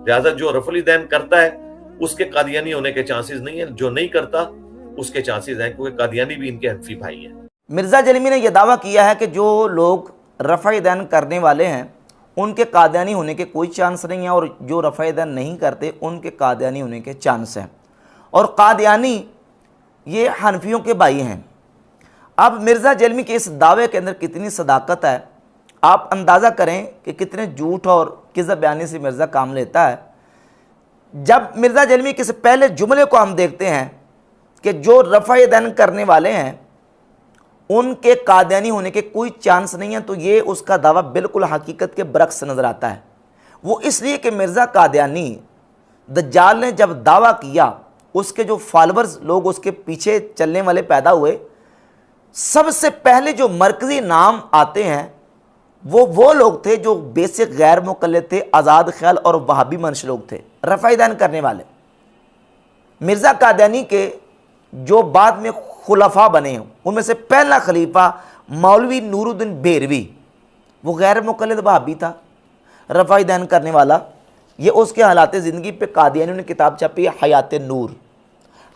لہٰذا جو رفع الیدین کرتا ہے اس کے قادیانی ہونے کے چانسز نہیں ہیں، جو نہیں کرتا اس کے چانسز ہیں، کیونکہ قادیانی بھی ان کے حنفی بھائی ہیں۔ مرزا جیلمی نے یہ دعویٰ کیا ہے کہ جو لوگ رفع دین کرنے والے ہیں ان کے قادیانی ہونے کے کوئی چانس نہیں ہیں، اور جو رفع دین نہیں کرتے ان کے قادیانی ہونے کے چانس ہیں، اور قادیانی یہ حنفیوں کے بھائی ہیں۔ اب مرزا جیلمی کے اس دعوے کے اندر کتنی صداقت ہے، آپ اندازہ کریں کہ کتنے جھوٹ اور کذب بیانی سے مرزا کام لیتا ہے۔ جب مرزا جیلمی کے اس پہلے جملے کو ہم دیکھتے ہیں کہ جو رفع دین کرنے والے ہیں ان کے قادیانی ہونے کے کوئی چانس نہیں ہیں، تو یہ اس کا دعویٰ بالکل حقیقت کے برعکس نظر آتا ہے۔ وہ اس لیے کہ مرزا قادیانی دجال نے جب دعویٰ کیا، اس کے جو فالورز لوگ اس کے پیچھے چلنے والے پیدا ہوئے، سب سے پہلے جو مرکزی نام آتے ہیں وہ لوگ تھے جو بیسک غیر مقلد تھے، آزاد خیال اور وہابی منش لوگ تھے، رفع دین کرنے والے۔ مرزا قادیانی کے جو بعد میں خلفاء بنے ہیں ان میں سے پہلا خلیفہ مولوی نور الدین بھیروی، وہ غیر مقلد وہابی تھا، رفع دین کرنے والا۔ یہ اس کے حالات زندگی پہ قادیانیوں نے کتاب چھپی ہے حیات نور۔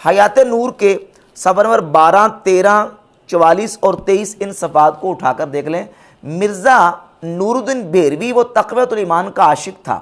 حیات نور کے صفحہ نمبر 12، 13، 44 اور 23 ان صفحات کو اٹھا کر دیکھ لیں۔ مرزا نور الدین بھیروی وہ تقویۃ الایمان کا عاشق تھا،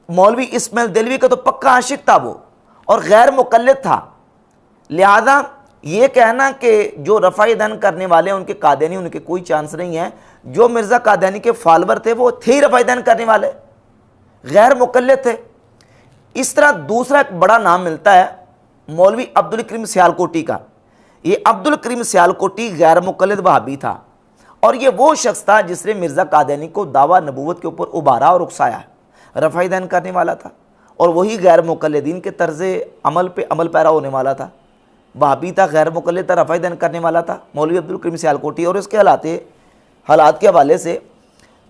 مولوی اسماعیل دلوی کا تو پکا عاشق تھا وہ، اور غیر مقلد تھا۔ لہذا یہ کہنا کہ جو رفع دین کرنے والے ہیں ان کے قادیانی ان کے کوئی چانس نہیں ہے، جو مرزا قادیانی کے فالور تھے وہ تھے ہی رفع دین کرنے والے، غیر مقلد تھے۔ اس طرح دوسرا ایک بڑا نام ملتا ہے مولوی عبدالکریم سیالکوٹی کا۔ یہ عبدالکریم سیالکوٹی غیر مقلد وہابی تھا، اور یہ وہ شخص تھا جس نے مرزا قادیانی کو دعویٰ نبوت کے اوپر ابھارا اور اکسایا ہے، رفع دین کرنے والا تھا، اور وہی غیر مقلدین کے طرز عمل پہ عمل پیرا ہونے والا تھا، وہابی تھا، غیر مقلد تھا، رفع دین کرنے والا تھا مولوی عبدالکریم سیالکوٹی۔ اور اس کے حالات کے حوالے سے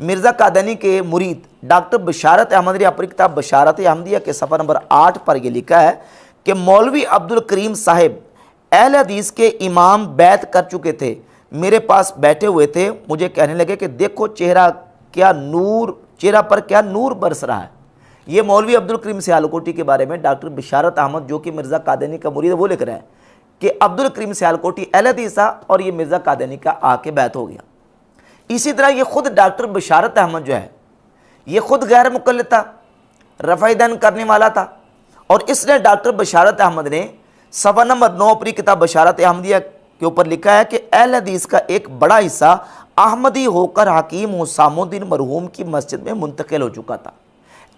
مرزا قادیانی کے مرید ڈاکٹر بشارت احمد نے اپنی کتاب بشارت احمدیہ کے صفحہ نمبر 8 پر یہ لکھا ہے کہ مولوی عبدالکریم صاحب اہل حدیث کے امام بیعت کر چکے تھے، میرے پاس بیٹھے ہوئے تھے، مجھے کہنے لگے کہ دیکھو چہرہ پر کیا نور برس رہا ہے۔ یہ مولوی عبدالکریم سیالکوٹی کے بارے میں ڈاکٹر بشارت احمد جو کہ مرزا قادیانی کا مرید ہے وہ لکھ رہا ہے کہ عبدالکریم سیالکوٹی اہل حدیث تھا اور یہ مرزا قادیانی کا آ کے بیعت ہو گیا۔ اسی طرح یہ خود ڈاکٹر بشارت احمد جو ہے یہ خود غیر مقلد تھا، رفع دین کرنے والا تھا، اور اس نے ڈاکٹر بشارت احمد نے صفحہ نمبر 9 اپنی کتاب بشارت احمدیہ کے اوپر لکھا ہے کہ اہل حدیث کا ایک بڑا حصہ احمدی ہو کر حکیم حسام الدین مرحوم کی مسجد میں منتقل ہو چکا تھا۔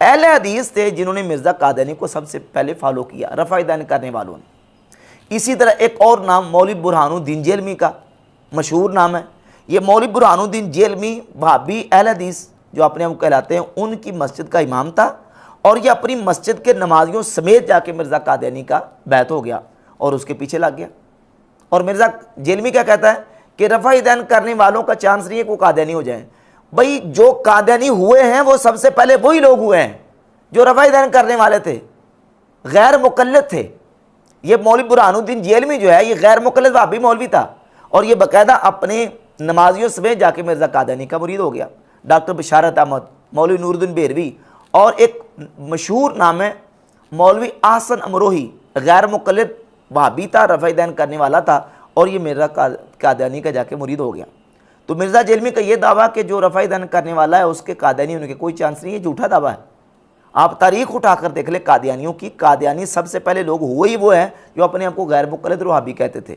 اہل حدیث تھے جنہوں نے مرزا قادیانی کو سب سے پہلے فالو کیا، رفع دین کرنے والوں نے۔ اسی طرح ایک اور نام مولوی برہان الدین جیلمی کا مشہور نام ہے۔ یہ مولوی برہان الدین جیلمی وہابی اہل حدیث جو اپنے آپ کہلاتے ہیں ان کی مسجد کا امام تھا، اور یہ اپنی مسجد کے نمازیوں سمیت جا کے مرزا قادیانی کا بیعت ہو گیا اور اس کے پیچھے لگ گیا۔ اور مرزا جیلمی کیا کہتا ہے کہ رفع دین کرنے والوں کا چانس نہیں ہے کہ وہ قادیانی ہو جائیں۔ بھئی جو قادیانی ہوئے ہیں وہ سب سے پہلے وہی لوگ ہوئے ہیں جو رفع دین کرنے والے تھے، غیر مقلد تھے۔ یہ مولوی برہان الدین جیلمی جو ہے یہ غیر مقلد وہابی مولوی تھا، اور یہ باقاعدہ اپنے نمازیوں سمیت جا کے مرزا قادیانی کا مرید ہو گیا۔ ڈاکٹر بشارت احمد، مولوی نور الدین بھیروی، اور ایک مشہور نام ہے مولوی احسن امروہی، غیر مقلد وہابی تھا، رفع دین کرنے والا تھا، اور یہ مرزا قادیانی کا جا کے مرید ہو گیا۔ تو مرزا جیلمی کا یہ دعویٰ کہ جو رفع دین کرنے والا ہے اس کے قادیانی ہونے کے کوئی چانس نہیں ہے، جھوٹا دعویٰ ہے۔ آپ تاریخ اٹھا کر دیکھ لیں قادیانیوں کی، قادیانی سب سے پہلے لوگ ہوئے ہی وہ ہیں جو اپنے آپ کو غیر مقلد وہابی کہتے تھے۔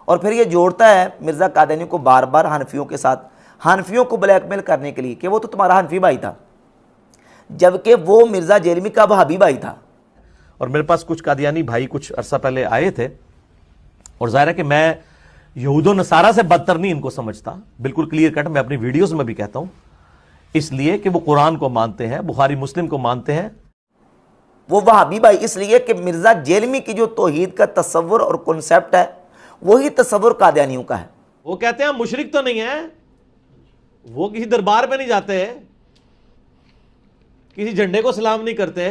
اور پھر یہ جوڑتا ہے مرزا قادیانی کو بار بار حنفیوں کے ساتھ، حنفیوں کو بلیک میل کرنے کے لیے کہ وہ تو تمہارا حنفی بھائی تھا، جبکہ وہ مرزا جیلمی کا وہابی بھائی تھا۔ اور میرے پاس کچھ قادیانی بھائی کچھ عرصہ پہلے آئے تھے، اور ظاہر ہے کہ میں یہود و نصارہ سے بدتر نہیں ان کو سمجھتا، بالکل کلیئر کٹ، میں اپنی ویڈیوز میں بھی کہتا ہوں، اس لیے کہ وہ قرآن کو مانتے ہیں، بخاری مسلم کو مانتے ہیں۔ وہ وہابی بھائی اس لیے کہ مرزا جیلمی کی جو توحید کا تصور اور کنسیپٹ ہے وہی تصور قادیانیوں کا ہے۔ وہ کہتے ہیں مشرک تو نہیں ہیں، وہ کسی دربار پہ نہیں جاتے، کسی جھنڈے کو سلام نہیں کرتے،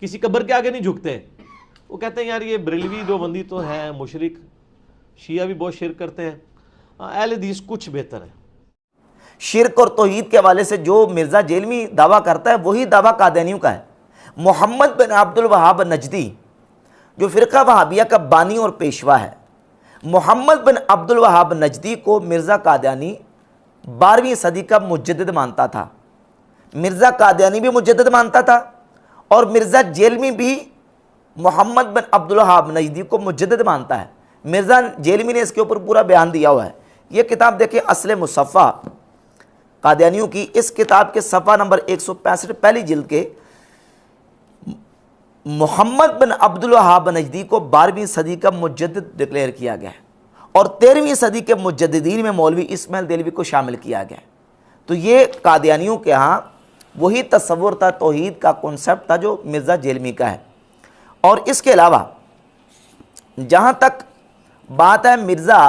کسی قبر کے آگے نہیں جھکتے۔ وہ کہتے ہیں یار یہ بریلوی دیوبندی تو ہیں مشرک، شیعہ بھی بہت شرک کرتے ہیں، اہل حدیث کچھ بہتر ہے۔ شرک اور توحید کے حوالے سے جو مرزا جیلمی دعویٰ کرتا ہے وہی دعویٰ قادیانیوں کا ہے۔ محمد بن عبد الوہاب نجدی جو فرقہ وہابیہ کا بانی اور پیشوا ہے، محمد بن عبد الوہاب نجدی کو مرزا قادیانی 12ویں صدی کا مجدد مانتا تھا۔ مرزا قادیانی بھی مجدد مانتا تھا اور مرزا جیلمی بھی محمد بن عبد الوہاب نجدی کو مجدد مانتا ہے۔ مرزا جیلمی نے اس کے اوپر پورا بیان دیا ہوا ہے۔ یہ کتاب دیکھیں اصل مصفہ قادیانیوں کی، اس کتاب کے صفحہ نمبر 165 پہلی جلد کے محمد بن عبد الوہاب نجدی کو 12ویں صدی کا مجدد ڈکلیئر کیا گیا ہے اور 13ویں صدی کے مجددین میں مولوی اسماعیل دہلوی کو شامل کیا گیا۔ تو یہ قادیانیوں کے ہاں وہی تصور تھا، توحید کا کنسپٹ تھا جو مرزا جیلمی کا ہے۔ اور اس کے علاوہ جہاں تک بات ہے مرزا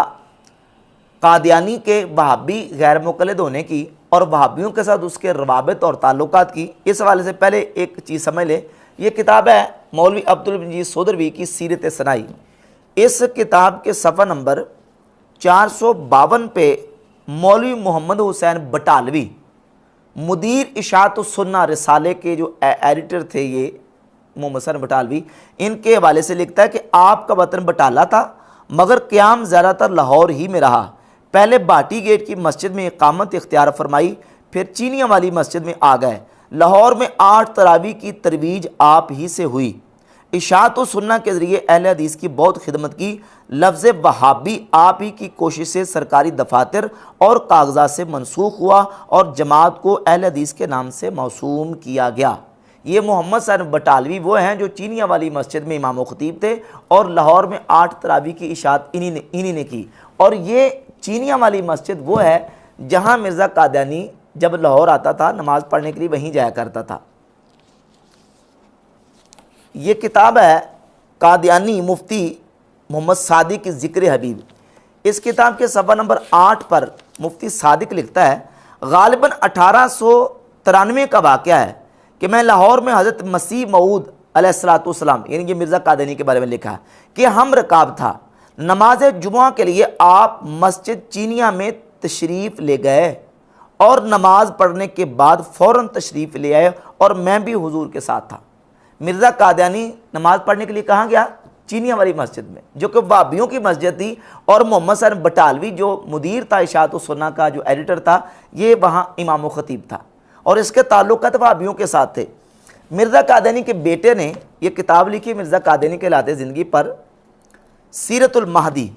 قادیانی کے وہابی غیر مقلد ہونے کی اور وہابیوں کے ساتھ اس کے روابط اور تعلقات کی، اس حوالے سے پہلے ایک چیز سمجھ لیں۔ یہ کتاب ہے مولوی عبدالمجید سودروی کی سیرت ثنائی۔ اس کتاب کے صفحہ نمبر 452 پہ مولوی محمد حسین بٹالوی مدیر اشاعت السنہ رسالے کے جو ایڈیٹر تھے، یہ محمد حسین بٹالوی، ان کے حوالے سے لکھتا ہے کہ آپ کا وطن بٹالہ تھا مگر قیام زیادہ تر لاہور ہی میں رہا۔ پہلے باٹی گیٹ کی مسجد میں اقامت اختیار فرمائی، پھر چینیاں والی مسجد میں آ گئے۔ لاہور میں 8 تراویح کی ترویج آپ ہی سے ہوئی۔ اشاعت و سنہ کے ذریعے اہل حدیث کی بہت خدمت کی۔ لفظ وہابی آپ ہی کی کوشش سے سرکاری دفاتر اور کاغذات سے منسوخ ہوا اور جماعت کو اہل حدیث کے نام سے موسوم کیا گیا۔ یہ محمد حسین بٹالوی وہ ہیں جو چینیاں والی مسجد میں امام و خطیب تھے اور لاہور میں 8 تراویح کی اشاعت انہی نے کی۔ اور یہ چینیاں والی مسجد وہ ہے جہاں مرزا قادیانی جب لاہور آتا تھا نماز پڑھنے کے لیے وہیں جایا کرتا تھا۔ یہ کتاب ہے قادیانی مفتی محمد صادق کی ذکر حبیب۔ اس کتاب کے صفحہ نمبر 8 پر مفتی صادق لکھتا ہے غالباً 1893 کا واقعہ ہے کہ میں لاہور میں حضرت مسیح موعود علیہ السلام یعنی یہ مرزا قادیانی کے بارے میں لکھا ہے کہ ہم رکاب تھا۔ نماز جمعہ کے لیے آپ مسجد چینیاں میں تشریف لے گئے اور نماز پڑھنے کے بعد فوراً تشریف لے آئے اور میں بھی حضور کے ساتھ تھا۔ مرزا قادیانی نماز پڑھنے کے لیے کہاں گیا؟ چینیاں والی مسجد میں، جو کہ وہابیوں کی مسجد تھی، اور محمد حسین بٹالوی جو مدیر تھا اشاعت السنہ کا، جو ایڈیٹر تھا، یہ وہاں امام و خطیب تھا اور اس کے تعلقات وہابیوں کے ساتھ تھے۔ مرزا قادیانی کے بیٹے نے یہ کتاب لکھی مرزا قادیانی کے لاتِ زندگی پر، سیرت المہدی۔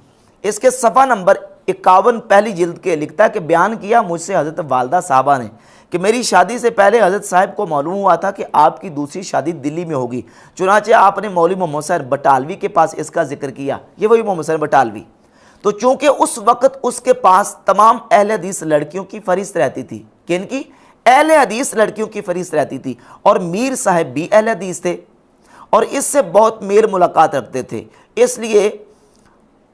اس کے صفحہ نمبر 51 پہلی جلد کے لکھتا ہے کہ بیان کیا مجھ سے حضرت والدہ صاحبہ نے کہ میری شادی سے پہلے حضرت صاحب کو معلوم ہوا تھا کہ آپ کی دوسری شادی دلی میں ہوگی، چنانچہ آپ نے مولوی محمد حسین بٹالوی کے پاس اس کا ذکر کیا۔ یہ وہی محمد حسین بٹالوی۔ تو چونکہ اس وقت اس کے پاس تمام اہل حدیث لڑکیوں کی فہرست رہتی تھی، کن کی؟ اہل حدیث لڑکیوں کی فہرست رہتی تھی، اور میر صاحب بھی اہل حدیث تھے اور اس سے بہت میل ملاقات رکھتے تھے، اس لیے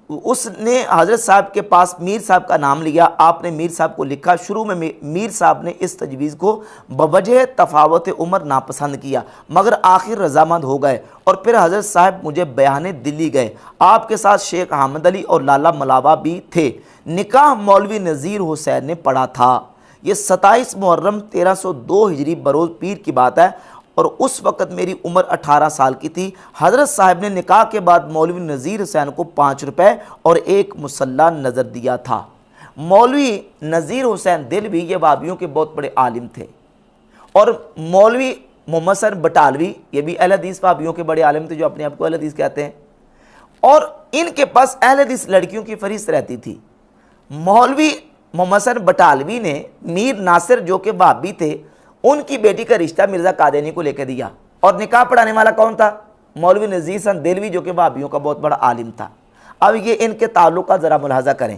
اس نے حضرت صاحب کے پاس میر صاحب کا نام لیا۔ آپ نے میر صاحب کو لکھا۔ شروع میں میر صاحب نے اس تجویز کو بوجہ تفاوت عمر ناپسند کیا مگر آخر رضامند ہو گئے، اور پھر حضرت صاحب مجھے بیانے دلی گئے۔ آپ کے ساتھ شیخ حامد علی اور لالا ملاوہ بھی تھے۔ نکاح مولوی نذیر حسین نے پڑھا تھا۔ یہ 27 محرم 1302 ہجری بروز پیر کی بات ہے، اور اس وقت میری عمر 18 سال کی تھی۔ حضرت صاحب نے نکاح کے بعد مولوی نذیر حسین کو 5 روپے اور ایک مصلح نظر دیا تھا۔ مولوی نذیر حسین دہلوی یہ وہابیوں کے بہت بڑے عالم تھے، اور مولوی محمد حسین بٹالوی یہ بھی اہل حدیث وہابیوں کے بڑے عالم تھے جو اپنے آپ کو اہل حدیث کہتے ہیں، اور ان کے پاس اہل حدیث لڑکیوں کی فہرست رہتی تھی۔ مولوی محمد حسین بٹالوی نے میر ناصر جو کہ وہابی تھے ان کی بیٹی کا رشتہ مرزا قادیانی کو لے کے دیا، اور نکاح پڑھانے والا کون تھا؟ مولوی نذیر حسین دہلوی جو کہ وہابیوں کا بہت بڑا عالم تھا۔ اب یہ ان کے تعلقات ذرا ملاحظہ کریں۔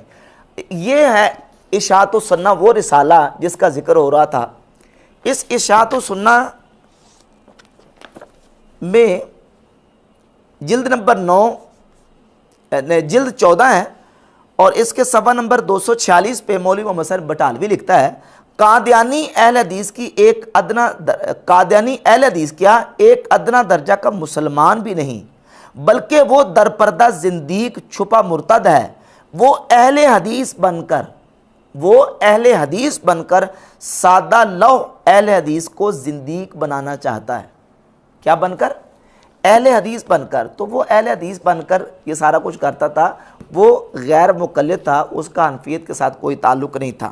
یہ ہے اشاعت السنہ، وہ رسالہ جس کا ذکر ہو رہا تھا۔ اس اشاعت السنہ میں جلد نمبر 9 جلد 14 ہے، اور اس کے صفحہ نمبر 246 پہ مولوی محمد حسین بٹالوی لکھتا ہے قادیانی اہل حدیث کی قادیانی اہل حدیث کیا ایک ادنا درجہ کا مسلمان بھی نہیں، بلکہ وہ درپردہ زندیق چھپا مرتد ہے۔ وہ اہل حدیث بن کر وہ اہل حدیث بن کر سادہ لو اہل حدیث کو زندیق بنانا چاہتا ہے۔ کیا بن کر؟ اہل حدیث بن کر۔ تو وہ اہل حدیث بن کر یہ سارا کچھ کرتا تھا، وہ غیر مقلد تھا، اس کا حنفیت کے ساتھ کوئی تعلق نہیں تھا۔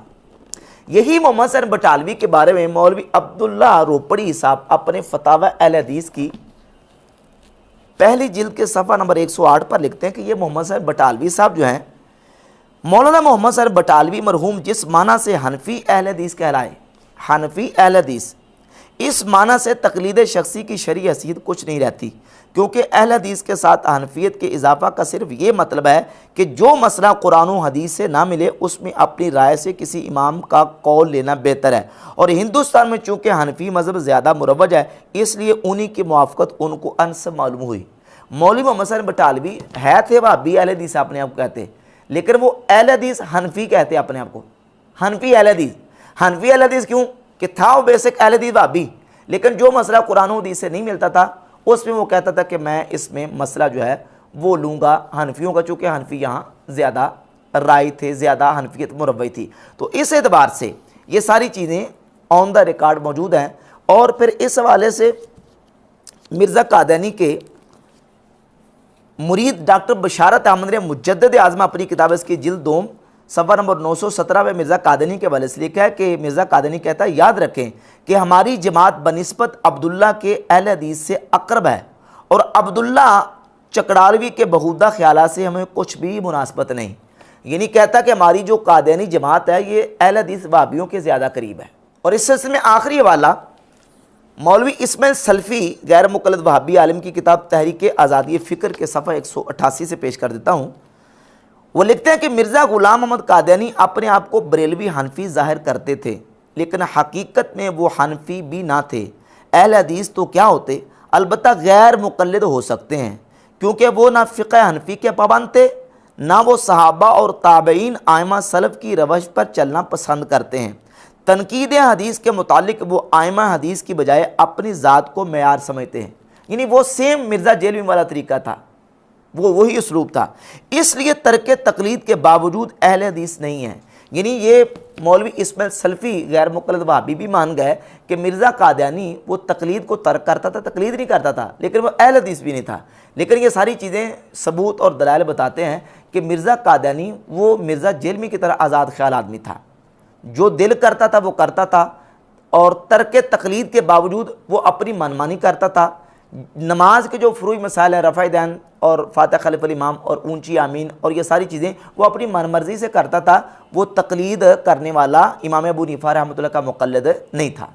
یہی محمد حسین بٹالوی کے بارے میں مولوی عبداللہ روپڑی صاحب اپنے فتاوی اہل حدیث کی پہلی جلد کے صفحہ نمبر 108 پر لکھتے ہیں کہ یہ محمد حسین بٹالوی صاحب جو ہیں، مولانا محمد حسین بٹالوی مرحوم جس معنی سے حنفی اہل حدیث کہلائے، حنفی اہل حدیث، اس معنی سے تقلید شخصی کی شرعی حیثیت کچھ نہیں رہتی، کیونکہ اہل حدیث کے ساتھ حنفیت کے اضافہ کا صرف یہ مطلب ہے کہ جو مسئلہ قرآن و حدیث سے نہ ملے اس میں اپنی رائے سے کسی امام کا قول لینا بہتر ہے، اور ہندوستان میں چونکہ حنفی مذہب زیادہ مروج ہے اس لیے انہی کی موافقت ان کو انسب معلوم ہوئی۔ مولوی محمد حسین بٹالوی ہے تھے وہابی اہل حدیث اپنے آپ کو کہتے، لیکن وہ اہل حدیث حنفی کہتے اپنے آپ کو، حنفی اہل حدیث۔ حنفی اہل حدیث کیوں کہ تھا وہ بیسک اہل حدیث وہابی، لیکن جو مسئلہ قرآن و حدیث سے نہیں ملتا تھا اس میں وہ کہتا تھا کہ میں اس میں مسئلہ جو ہے وہ لوں گا حنفیوں کا، چونکہ حنفی یہاں زیادہ رائے تھے، زیادہ حنفیت مروج تھی۔ تو اس اعتبار سے یہ ساری چیزیں آن دا ریکارڈ موجود ہیں۔ اور پھر اس حوالے سے مرزا قادیانی کے مرید ڈاکٹر بشارت احمد نے مجدد اعظم اپنی کتاب اس کی جلد 2 صفحہ نمبر 917 میں مرزا قادیانی کے حوالے سے لکھا ہے کہ مرزا قادیانی کہتا ہے یاد رکھیں کہ ہماری جماعت بنسبت عبداللہ کے اہل حدیث سے اقرب ہے، اور عبداللہ چکڑالوی کے بہودہ خیالات سے ہمیں کچھ بھی مناسبت نہیں۔ یعنی کہتا کہ ہماری جو قادیانی جماعت ہے یہ اہل حدیث وہابیوں کے زیادہ قریب ہے۔ اور اس سلسلے میں آخری حوالہ مولوی اسماعیل سلفی غیر مقلد وہابی عالم کی کتاب تحریک آزادی فکر کے صفحہ 188 سے پیش کر دیتا ہوں۔ وہ لکھتے ہیں کہ مرزا غلام محمد قادیانی اپنے آپ کو بریلوی حنفی ظاہر کرتے تھے، لیکن حقیقت میں وہ حنفی بھی نہ تھے۔ اہل حدیث تو کیا ہوتے، البتہ غیر مقلد ہو سکتے ہیں، کیونکہ وہ نہ فقہ حنفی کے پابند تھے، نہ وہ صحابہ اور تابعین ائمہ سلف کی روش پر چلنا پسند کرتے ہیں۔ تنقید حدیث کے متعلق وہ ائمہ حدیث کی بجائے اپنی ذات کو معیار سمجھتے ہیں۔ یعنی وہ سیم مرزا جیلوی والا طریقہ تھا، وہ وہی اسلوب تھا، اس لیے ترک تقلید کے باوجود اہل حدیث نہیں ہیں۔ یعنی یہ مولوی اسماعیل سلفی غیر مقلد وہابی بھی مان گئے کہ مرزا قادیانی وہ تقلید کو ترک کرتا تھا، تقلید نہیں کرتا تھا، لیکن وہ اہل حدیث بھی نہیں تھا۔ لیکن یہ ساری چیزیں ثبوت اور دلائل بتاتے ہیں کہ مرزا قادیانی وہ مرزا جیلمی کی طرح آزاد خیال آدمی تھا، جو دل کرتا تھا وہ کرتا تھا، اور ترک تقلید کے باوجود وہ اپنی منمانی کرتا تھا۔ نماز کے جو فروعی مسائل ہیں، رفع دین اور فاتح خلف الامام اور اونچی آمین اور یہ ساری چیزیں وہ اپنی من مرضی سے کرتا تھا، وہ تقلید کرنے والا امام ابو حنیفہ رحمۃ اللہ کا مقلد نہیں تھا۔